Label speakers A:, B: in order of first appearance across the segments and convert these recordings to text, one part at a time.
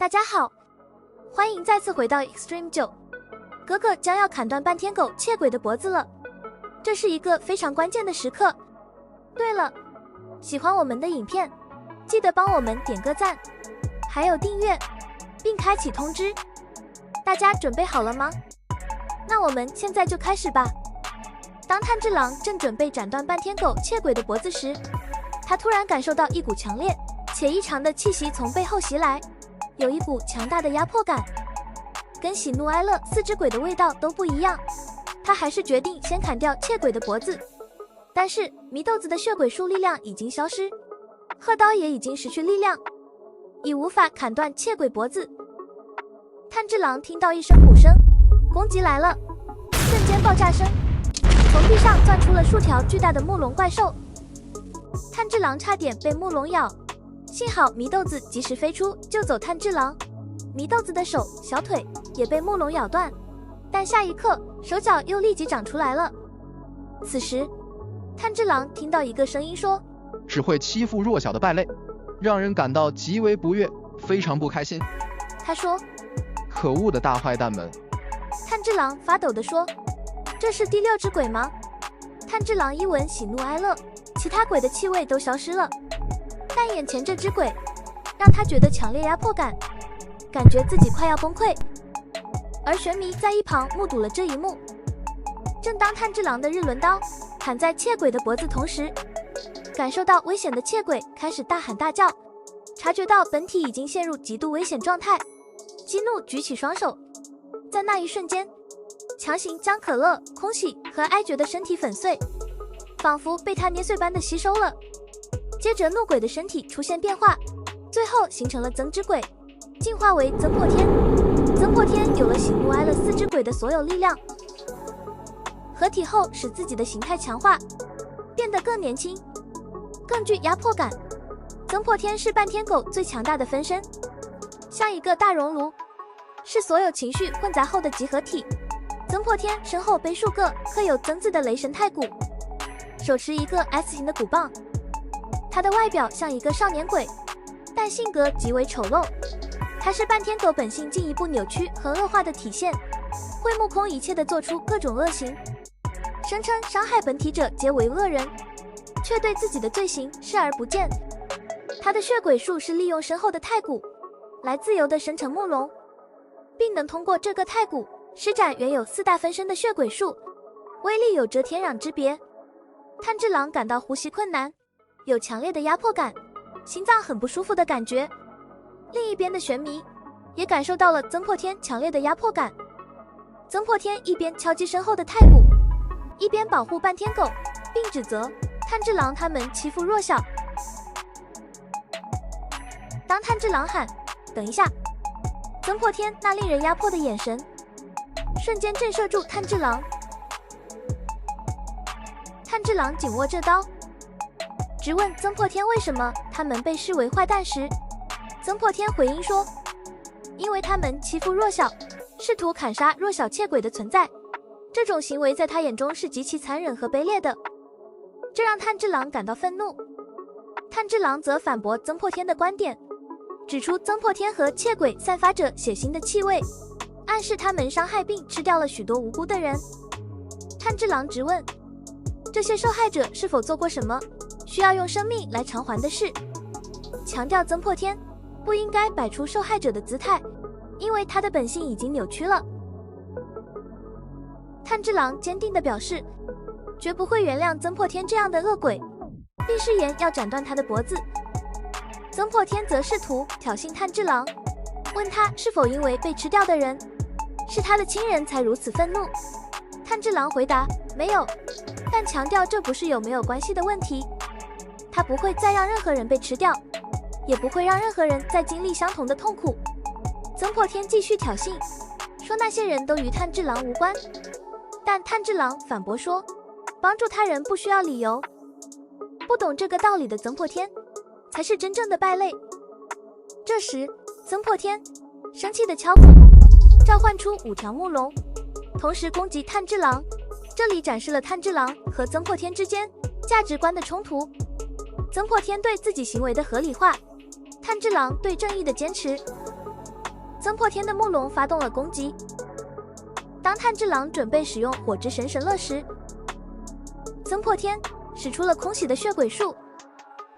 A: 大家好，欢迎再次回到 Extreme 9。哥哥将要砍断半天狗窃鬼的脖子了，这是一个非常关键的时刻。对了，喜欢我们的影片，记得帮我们点个赞，还有订阅，并开启通知。大家准备好了吗？那我们现在就开始吧。当炭治郎正准备斩断半天狗窃鬼的脖子时，他突然感受到一股强烈且异常的气息从背后袭来，有一股强大的压迫感，跟喜怒哀乐四只鬼的味道都不一样。他还是决定先砍掉窃鬼的脖子，但是祢豆子的血鬼术力量已经消失，鹤刀也已经失去力量，已无法砍断窃鬼脖子。炭治郎听到一声鼓声，攻击来了，瞬间爆炸声，从地上钻出了数条巨大的木龙怪兽。炭治郎差点被木龙咬，幸好祢豆子及时飞出救走炭治郎。祢豆子的手、小腿也被木龙咬断，但下一刻手脚又立即长出来了。此时炭治郎听到一个声音说：
B: 只会欺负弱小的败类，让人感到极为不悦，非常不开心。
A: 他说：
B: 可恶的大坏蛋们。
A: 炭治郎发抖地说：这是第6只鬼吗？炭治郎一闻喜怒哀乐，其他鬼的气味都消失了，但眼前这只鬼让他觉得强烈压迫感，感觉自己快要崩溃。而玄弥在一旁目睹了这一幕。正当炭治郎的日轮刀砍在窃鬼的脖子同时，感受到危险的窃鬼开始大喊大叫，察觉到本体已经陷入极度危险状态，激怒举起双手，在那一瞬间强行将可乐、空喜和哀绝的身体粉碎，仿佛被他捏碎般的吸收了。接着怒鬼的身体出现变化，最后形成了增之鬼，进化为增破天。增破天有了喜怒哀乐四只鬼的所有力量，合体后使自己的形态强化，变得更年轻，更具压迫感。增破天是半天狗最强大的分身，像一个大熔炉，是所有情绪混杂后的集合体。增破天身后背数个刻有增字的雷神太鼓，手持一个 S 型的鼓棒。他的外表像一个少年鬼，但性格极为丑陋。他是半天狗本性进一步扭曲和恶化的体现，会目空一切地做出各种恶行，声称伤害本体者皆为恶人，却对自己的罪行视而不见。他的血鬼术是利用身后的太鼓来自由地生成木龙，并能通过这个太鼓施展原有4大分身的血鬼术，威力有着天壤之别。炭治郎感到呼吸困难，有强烈的压迫感，心脏很不舒服的感觉。另一边的玄弥也感受到了增破天强烈的压迫感。增破天一边敲击身后的太鼓，一边保护半天狗，并指责炭治郎他们欺负弱小。当炭治郎喊等一下，增破天那令人压迫的眼神瞬间震慑住炭治郎。炭治郎紧握着刀，直问增破天为什么他们被视为坏蛋时，增破天回应说：因为他们欺负弱小，试图砍杀弱小窃鬼的存在，这种行为在他眼中是极其残忍和卑劣的。这让炭治郎感到愤怒。炭治郎则反驳增破天的观点，指出增破天和窃鬼散发着血腥的气味，暗示他们伤害并吃掉了许多无辜的人。炭治郎直问这些受害者是否做过什么需要用生命来偿还的事，强调增破天不应该摆出受害者的姿态，因为他的本性已经扭曲了。炭治郎坚定地表示绝不会原谅增破天这样的恶鬼，并誓言要斩断他的脖子。增破天则试图挑衅炭治郎，问他是否因为被吃掉的人是他的亲人才如此愤怒。炭治郎回答没有，但强调这不是有没有关系的问题，他不会再让任何人被吃掉，也不会让任何人再经历相同的痛苦。增破天继续挑衅，说那些人都与炭治郎无关，但炭治郎反驳说帮助他人不需要理由。不懂这个道理的增破天才是真正的败类。这时增破天生气的敲鼓，召唤出5条木龙，同时攻击炭治郎。这里展示了炭治郎和增破天之间价值观的冲突。增破天对自己行为的合理化，炭治郎对正义的坚持。曾破天的木龙发动了攻击。当炭治郎准备使用火之神神乐时，曾破天使出了空袭的血鬼术，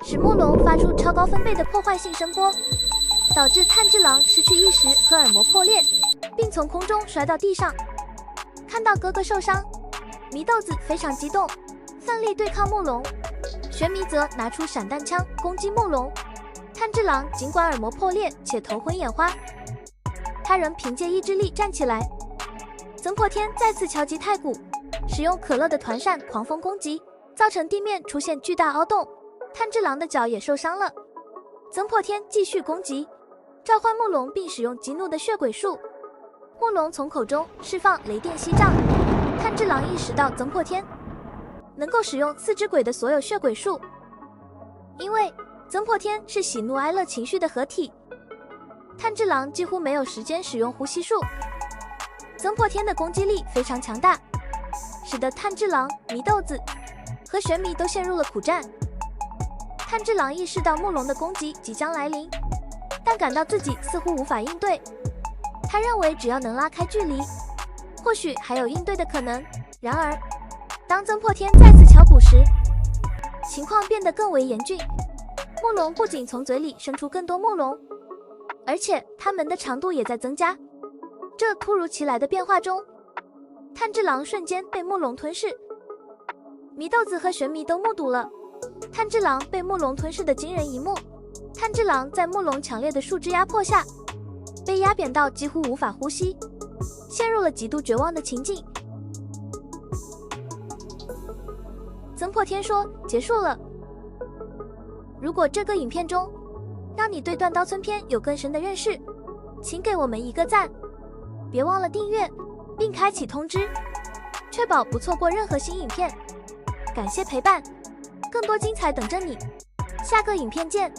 A: 使木龙发出超高分贝的破坏性声波，导致炭治郎失去意识和耳膜破裂，并从空中摔到地上。看到哥哥受伤，祢豆子非常激动，奋力对抗木龙。玄弥则拿出闪弹枪攻击木龙。炭治郎尽管耳膜破裂且头昏眼花，他仍凭借意志力站起来。曾破天再次敲击太鼓，使用可乐的团扇狂风攻击，造成地面出现巨大凹洞。炭治郎的脚也受伤了。曾破天继续攻击，召唤木龙，并使用激怒的血鬼术。木龙从口中释放雷电息障。炭治郎意识到曾破天能够使用四只鬼的所有血鬼术，因为曾破天是喜怒哀乐情绪的合体。炭治郎几乎没有时间使用呼吸术。曾破天的攻击力非常强大，使得炭治郎、祢豆子和玄弥都陷入了苦战。炭治郎意识到木龙的攻击即将来临，但感到自己似乎无法应对。他认为只要能拉开距离，或许还有应对的可能。然而，当曾破天再次敲鼓时，情况变得更为严峻。木龙不仅从嘴里生出更多木龙，而且它们的长度也在增加。这突如其来的变化中，炭治郎瞬间被木龙吞噬。祢豆子和玄弥都目睹了炭治郎被木龙吞噬的惊人一幕。炭治郎在木龙强烈的树枝压迫下，被压扁到几乎无法呼吸，陷入了极度绝望的情境。曾破天说：“结束了。”如果这个影片中让你对断刀村篇有更深的认识，请给我们一个赞，别忘了订阅并开启通知，确保不错过任何新影片。感谢陪伴，更多精彩等着你，下个影片见。